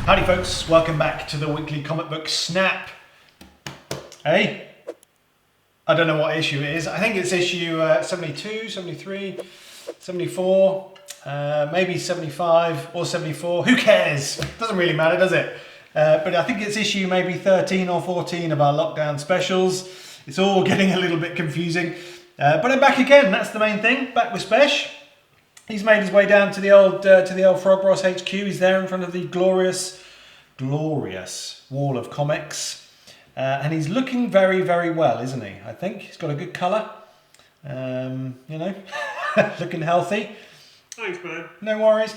Howdy folks, welcome back to the weekly comic book snap. Hey? I don't know what issue it is. I think it's issue 72, 73, 74, maybe 75 or 74. Who cares? Doesn't really matter, does it? But I think it's issue maybe 13 or 14 of our lockdown specials. It's all getting a little bit confusing. But I'm back again, that's the main thing. Back with Spesh. He's made his way down to the old Frog Ross HQ. He's there in front of the glorious wall of comics. And he's looking very, very well, isn't he? I think he's got a good colour. Looking healthy. Thanks, man. No worries.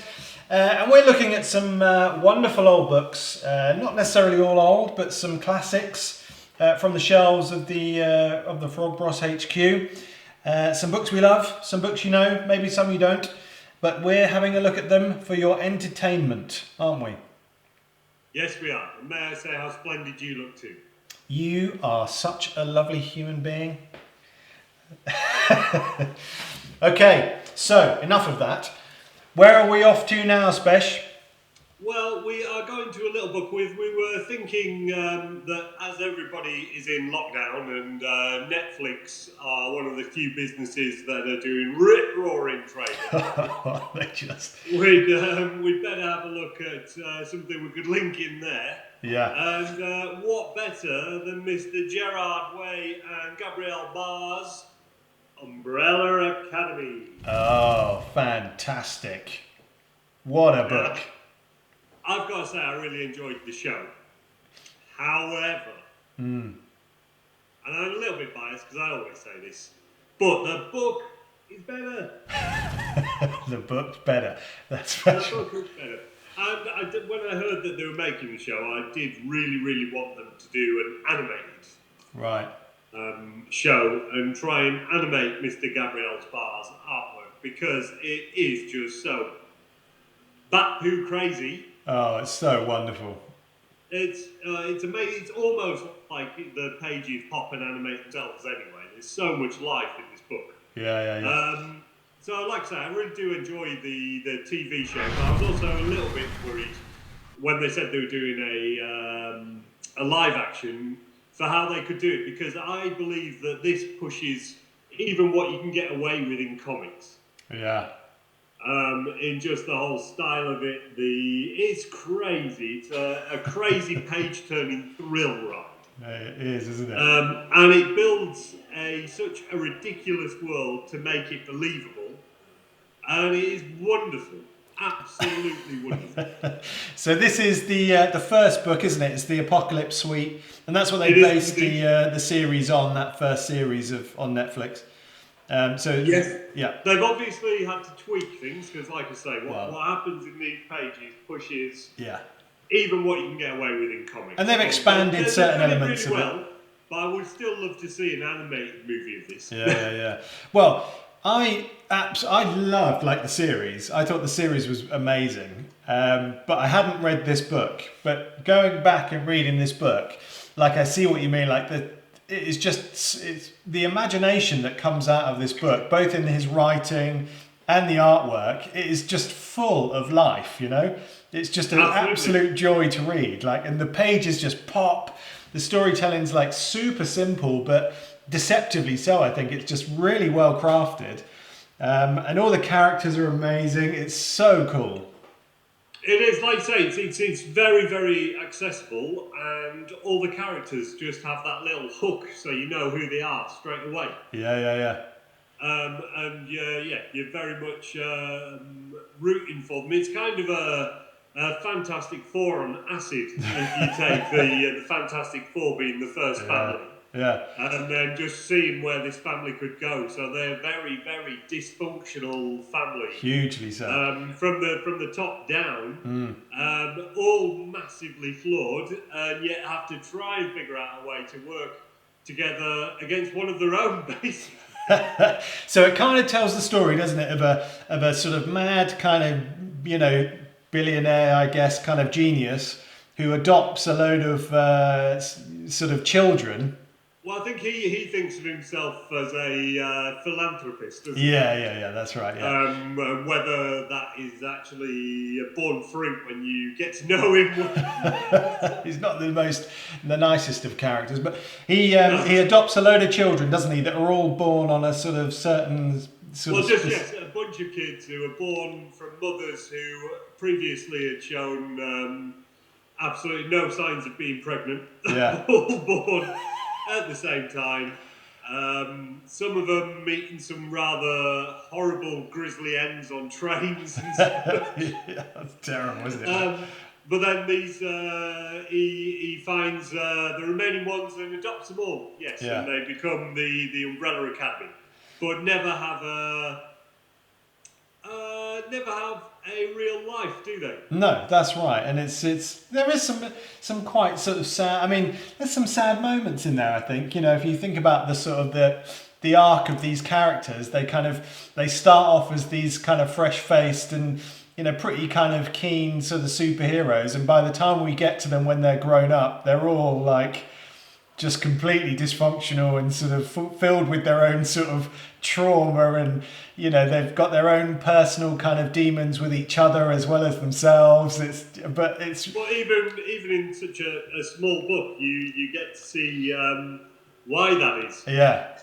And we're looking at some wonderful old books. Not necessarily all old, but some classics from the shelves of the Frog Ross HQ. Some books we love, some books you know, maybe some you don't. But we're having a look at them for your entertainment, aren't we? Yes, we are. And may I say how splendid you look too. You are such a lovely human being. Okay, so enough of that. Where are we off to now, Spesh? Well, we are going to a little book with. We were thinking that as everybody is in lockdown and Netflix are one of the few businesses that are doing rip-roaring trading, we'd better have a look at something we could link in there. Yeah. And what better than Mr. Gerard Way and Gabrielle Barr's Umbrella Academy? Oh, fantastic. What a book. I've got to say, I really enjoyed the show. However, and I'm a little bit biased because I always say this, but the book is better. The book's better. That's special. The book is better. And when I heard that they were making the show, I did really, really want them to do an animated show and try and animate Mr. Gabriel Barr's artwork because it is just so bat-poo crazy. Oh, it's so wonderful. It's amazing. It's almost like the pages pop and animate themselves anyway. There's so much life in this book. Yeah. So like I say, I really do enjoy the TV show, but I was also a little bit worried when they said they were doing a live action for how they could do it, because I believe that this pushes even what you can get away with in comics. Yeah. In just the whole style of it, it's crazy. It's a crazy page-turning thrill ride. It is, isn't it? And it builds such a ridiculous world to make it believable, and it is wonderful, absolutely wonderful. So this is the first book, isn't it? It's the Apocalypse Suite, and that's what they based the series on. That first series on Netflix. Yes, yeah. They've obviously had to tweak things because, like I say, what happens in these pages pushes even what you can get away with in comics. And they've expanded certain elements really of it. But I would still love to see an animated movie of this. Yeah. Well, I loved the series. I thought the series was amazing, but I hadn't read this book. But going back and reading this book, I see what you mean. It's the imagination that comes out of this book, both in his writing and the artwork. It is just full of life, you know. It's just an absolute joy to read. And the pages just pop. The storytelling's super simple, but deceptively so. I think it's just really well crafted, and all the characters are amazing. It's so cool. It is, like I say, it's very, very accessible, and all the characters just have that little hook, so you know who they are straight away. Yeah. And you're very much rooting for them. It's kind of a Fantastic Four on acid, if you take the Fantastic Four being the first family. Yeah. And then just seeing where this family could go. So they're a very, very dysfunctional family. Hugely so. From the top down, all massively flawed, and yet have to try and figure out a way to work together against one of their own, basically. So it kind of tells the story, doesn't it, of a sort of mad kind of, billionaire, I guess, kind of genius who adopts a load of sort of children Well, I think he thinks of himself as a philanthropist, doesn't he? Yeah, that's right, yeah. Whether that is actually a born fruit when you get to know him. He's not the nicest of characters, but he No. he adopts a load of children, doesn't he, that are all born on a sort of certain sort Well, of... just yes, a bunch of kids who were born from mothers who previously had shown absolutely no signs of being pregnant. Yeah. All born at the same time. Some of them meeting some rather horrible grisly ends on trains and stuff. Yeah, that's terrible, isn't it? But then he finds the remaining ones and adopts them all. Yes, Yeah. and they become the Umbrella Academy, but never have a real life, do they? No, that's right, and it's there is some quite sort of sad. I mean, there's some sad moments in there. I think, you know, if you think about the sort of the arc of these characters, they start off as these kind of fresh faced and, you know, pretty kind of keen sort of superheroes, and by the time we get to them when they're grown up, they're all like just completely dysfunctional and sort of filled with their own sort of trauma, and, you know, they've got their own personal kind of demons with each other as well as themselves. Well, even in such a small book, you get to see why that is. Yeah.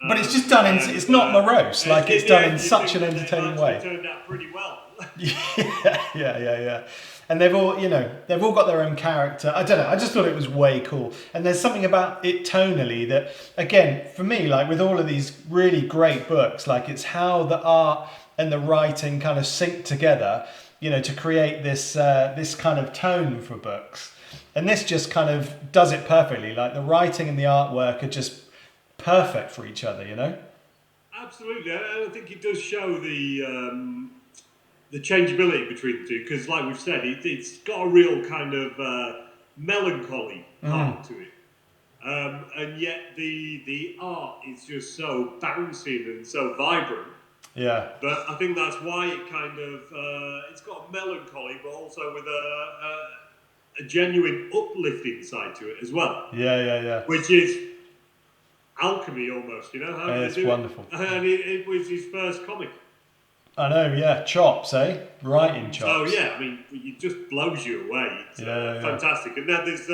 But it's just done in, it's not morose, like it's done in such an entertaining way. It turned out pretty well. Yeah. And they've all got their own character. I don't know, I just thought it was way cool. And there's something about it tonally that, again, for me, like with all of these really great books, like it's how the art and the writing kind of sync together, you know, to create this this kind of tone for books. And this just kind of does it perfectly. Like the writing and the artwork are just perfect for each other, you know? Absolutely, I think it does show the changeability between the two, because, like we've said, it's got a real kind of melancholy part to it, and yet the art is just so bouncing and so vibrant. Yeah. But I think that's why it kind of it's got melancholy, but also with a genuine uplifting side to it as well. Yeah. Which is alchemy almost, you know? How It's wonderful. And it was his first comic. I know, yeah. Chops, eh? Writing chops. Oh, yeah. I mean, it just blows you away. It's fantastic. And now there's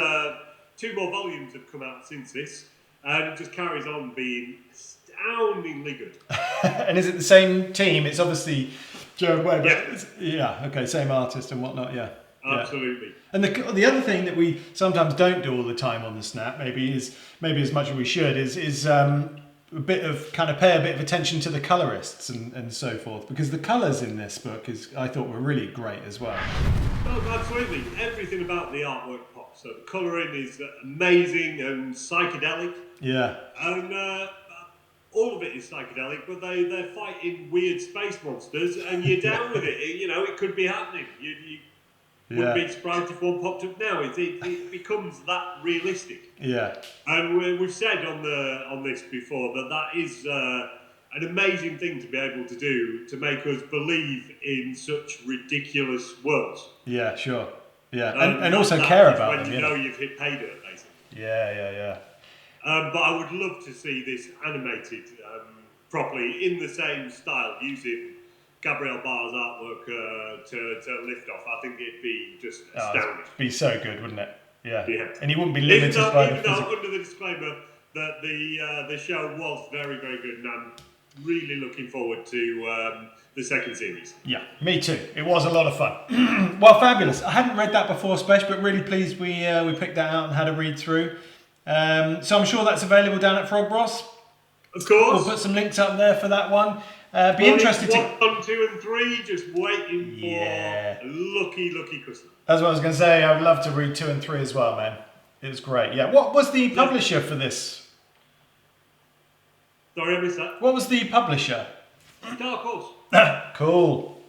2 more volumes have come out since this, and it just carries on being astoundingly good. And is it the same team? It's obviously Gerard Way. Yeah. Yeah, okay, same artist and whatnot, yeah. Absolutely. And the other thing that we sometimes don't do all the time on the Snap, maybe as much as we should, is a bit of kind of pay a bit of attention to the colorists and so forth, because the colours in this book I thought were really great as well. Oh, absolutely. Everything about the artwork pops. So the colouring is amazing and psychedelic. Yeah. And all of it is psychedelic, but they're fighting weird space monsters, and you're down with it. You know, it could be happening. You wouldn't be surprised if one popped up now. It becomes that realistic. Yeah. And we've said on this before that is an amazing thing to be able to do, to make us believe in such ridiculous worlds. Yeah, sure. Yeah, and also care about them. When you know you've hit pay dirt, basically. Yeah. But I would love to see this animated properly in the same style, using Gabriel Barr's artwork to lift off. I think it'd be just astounding. It'd be so good, wouldn't it? Yeah. And he wouldn't be limited by the physical. Under the disclaimer that the show was very, very good, and I'm really looking forward to the second series. Yeah, me too. It was a lot of fun. Well, fabulous. I hadn't read that before, Spesh, but really pleased we picked that out and had a read through. So I'm sure that's available down at Frog Bros. Of course. We'll put some links up there for that one. Be interested to... 1, 2 and 3, just waiting for a lucky customer. That's what I was going to say. I would love to read 2 and 3 as well, man. It was great. Yeah. What was the publisher for this? Sorry, I missed that. What was the publisher? Dark Horse. Cool.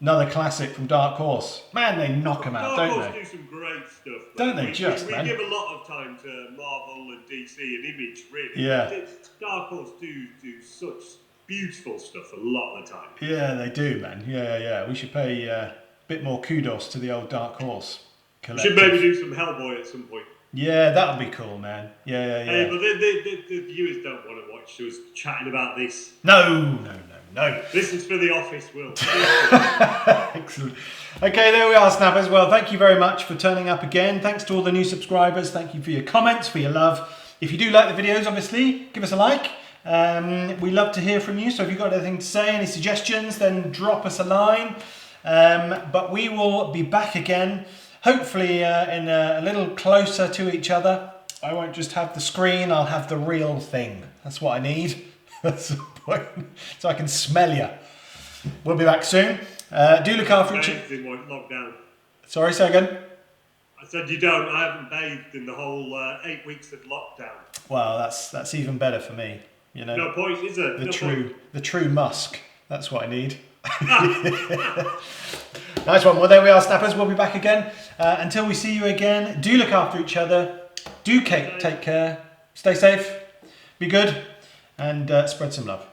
Another classic from Dark Horse. Man, they knock them out, don't Dark they? Horse do some great stuff. Don't they we give a lot of time to Marvel and DC and Image, really. Yeah. Dark Horse do such beautiful stuff a lot of the time. Yeah, they do, man. Yeah. We should pay a bit more kudos to the old Dark Horse collective. Should maybe do some Hellboy at some point. Yeah, that would be cool, man. Yeah. Hey, but the viewers don't want to watch us chatting about this. No. This is for the office, Will. Excellent. Okay, there we are, Snappers. Well, thank you very much for turning up again. Thanks to all the new subscribers. Thank you for your comments, for your love. If you do like the videos, obviously, give us a like. We love to hear from you. So if you've got anything to say, any suggestions, then drop us a line. But we will be back again, hopefully in a little closer to each other. I won't just have the screen, I'll have the real thing. That's what I need. That's the point. So I can smell you. We'll be back soon. Do look after each other. In lockdown. Sorry, say again. I said you don't. I haven't bathed in the whole 8 weeks of lockdown. Well, that's even better for me. You know. No point, is it? The true musk. That's what I need. Nice one. Well, there we are, Snappers. We'll be back again. Until we see you again, do look after each other. Do take care. Stay safe. Be good. And spread some love.